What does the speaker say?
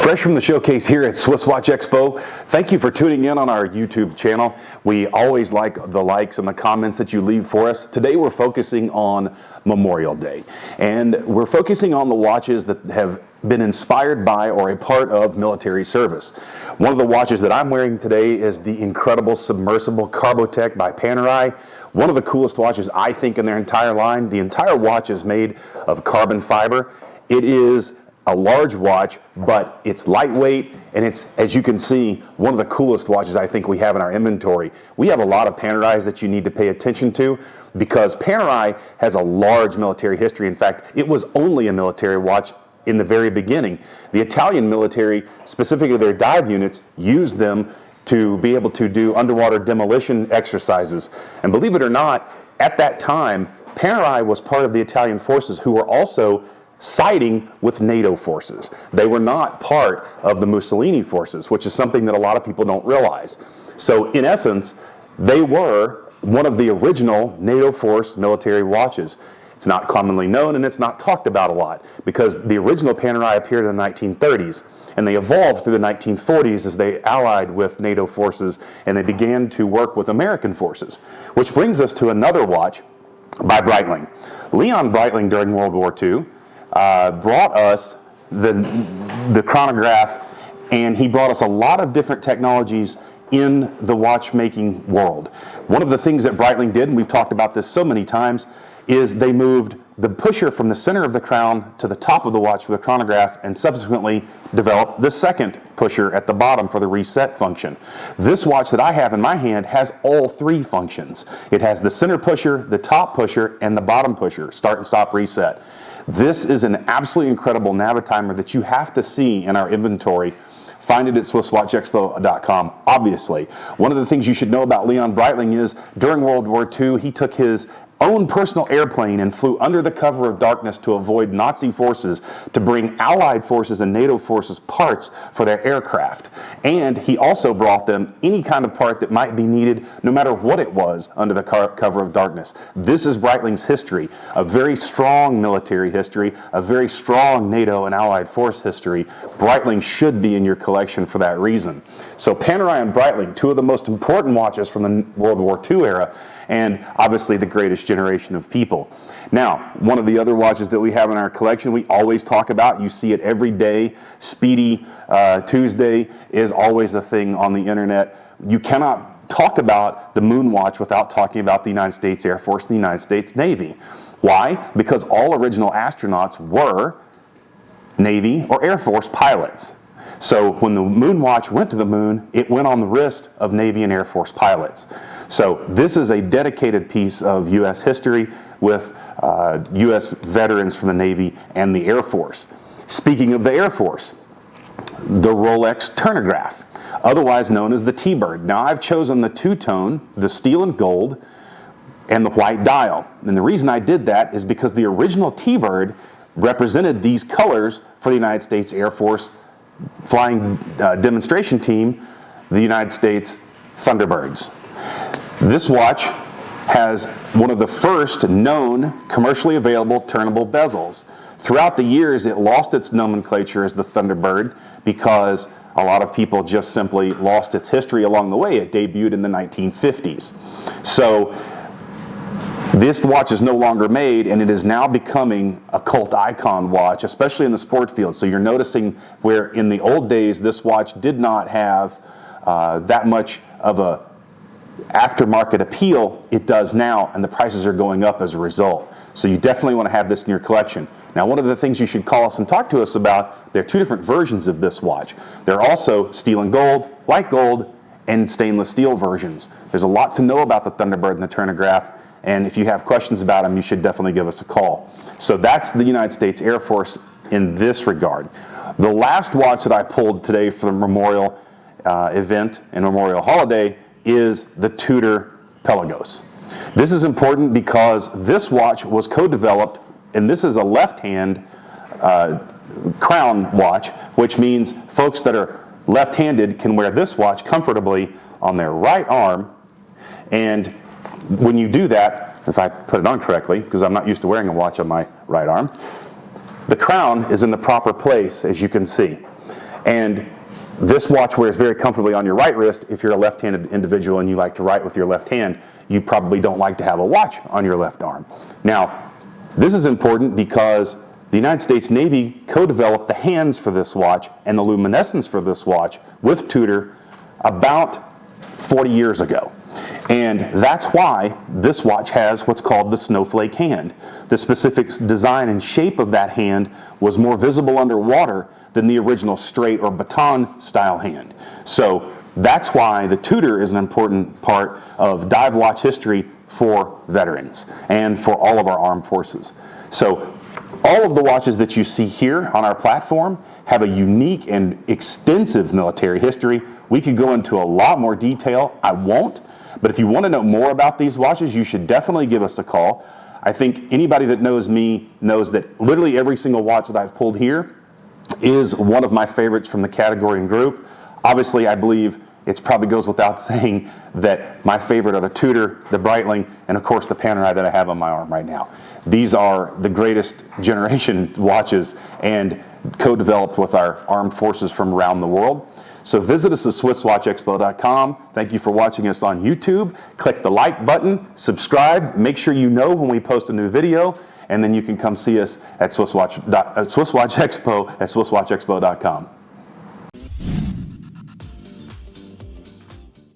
Fresh from the showcase here at SwissWatchExpo, thank you for tuning in on our YouTube channel. We always like the likes and the comments that you leave for us. Today we're focusing on Memorial Day, and we're focusing on the watches that have been inspired by or a part of military service. One of the watches that I'm wearing today is the incredible Submersible Carbotec by Panerai. One of the coolest watches I think in their entire line. The entire watch is made of carbon fiber. It is a large watch, but it's lightweight, and it's, as you can see, one of the coolest watches I think we have in our inventory. We have a lot of Panerais that you need to pay attention to because Panerai has a large military history. In fact, it was only a military watch in the very beginning. The Italian military, specifically their dive units, used them to be able to do underwater demolition exercises. And believe it or not, at that time, Panerai was part of the Italian forces who were also siding with NATO forces. They were not part of the Mussolini forces, which is something that a lot of people don't realize. So in essence, they were one of the original NATO force military watches. It's not commonly known and it's not talked about a lot because the original Panerai appeared in the 1930s and they evolved through the 1940s as they allied with NATO forces and they began to work with American forces. Which brings us to another watch by Breitling. Leon Breitling during World War II brought us the chronograph, and he brought us a lot of different technologies in the watchmaking world. One of the things that Breitling did, and we've talked about this so many times, is they moved the pusher from the center of the crown to the top of the watch for the chronograph and subsequently developed the second pusher at the bottom for the reset function. This watch that I have in my hand has all three functions. It has the center pusher, the top pusher, and the bottom pusher, start and stop reset. This is an absolutely incredible Navitimer that you have to see in our inventory. Find it at SwissWatchExpo.com, obviously. One of the things you should know about Leon Breitling is during World War II, he took his own personal airplane and flew under the cover of darkness to avoid Nazi forces to bring Allied forces and NATO forces parts for their aircraft. And he also brought them any kind of part that might be needed, no matter what it was, under the cover of darkness. This is Breitling's history, a very strong military history, a very strong NATO and Allied force history. Breitling should be in your collection for that reason. So Panerai and Breitling, two of the most important watches from the World War II era, and obviously the greatest generation of people. Now, one of the other watches that we have in our collection, we always talk about, you see it every day, Speedy Tuesday is always a thing on the internet. You cannot talk about the moon watch without talking about the United States Air Force and the United States Navy. Why? Because all original astronauts were Navy or Air Force pilots. So when the moon watch went to the moon, it went on the wrist of Navy and Air Force pilots. So this is a dedicated piece of U.S. history with U.S. veterans from the Navy and the Air Force. Speaking of the Air Force, the Rolex Turnograph, otherwise known as the T-Bird. Now I've chosen the two-tone, the steel and gold, and the white dial. And the reason I did that is because the original T-Bird represented these colors for the United States Air Force flying demonstration team, the United States Thunderbirds. This watch has one of the first known commercially available turnable bezels. Throughout the years, it lost its nomenclature as the Thunderbird because a lot of people just simply lost its history along the way. It debuted in the 1950s. So this watch is no longer made, and it is now becoming a cult icon watch, especially in the sport field. So you're noticing where in the old days this watch did not have that much of a aftermarket appeal, it does now, and the prices are going up as a result. So you definitely want to have this in your collection. Now, one of the things you should call us and talk to us about, there are two different versions of this watch. There are also steel and gold, white gold, and stainless steel versions. There's a lot to know about the Thunderbird and the Turnograph, and if you have questions about them, you should definitely give us a call. So that's the United States Air Force in this regard. The last watch that I pulled today for the Memorial event and Memorial Holiday is the Tudor Pelagos. This is important because this watch was co-developed, and this is a left-hand crown watch, which means folks that are left-handed can wear this watch comfortably on their right arm. And when you do that, if I put it on correctly, because I'm not used to wearing a watch on my right arm, the crown is in the proper place, as you can see. And this watch wears very comfortably on your right wrist. If you're a left-handed individual and you like to write with your left hand, you probably don't like to have a watch on your left arm. Now, this is important because the United States Navy co-developed the hands for this watch and the luminescence for this watch with Tudor about 40 years ago. And that's why this watch has what's called the snowflake hand. The specific design and shape of that hand was more visible underwater than the original straight or baton style hand. So that's why the Tudor is an important part of dive watch history for veterans and for all of our armed forces. So all of the watches that you see here on our platform have a unique and extensive military history. We could go into a lot more detail. I won't. But if you want to know more about these watches, you should definitely give us a call. I think anybody that knows me knows that literally every single watch that I've pulled here is one of my favorites from the category and group. Obviously, I believe it probably goes without saying that my favorite are the Tudor, the Breitling, and of course the Panerai that I have on my arm right now. These are the greatest generation watches and co-developed with our armed forces from around the world. So visit us at SwissWatchExpo.com. Thank you for watching us on YouTube. Click the like button, subscribe, make sure you know when we post a new video, and then you can come see us at SwissWatchExpo at SwissWatchExpo.com.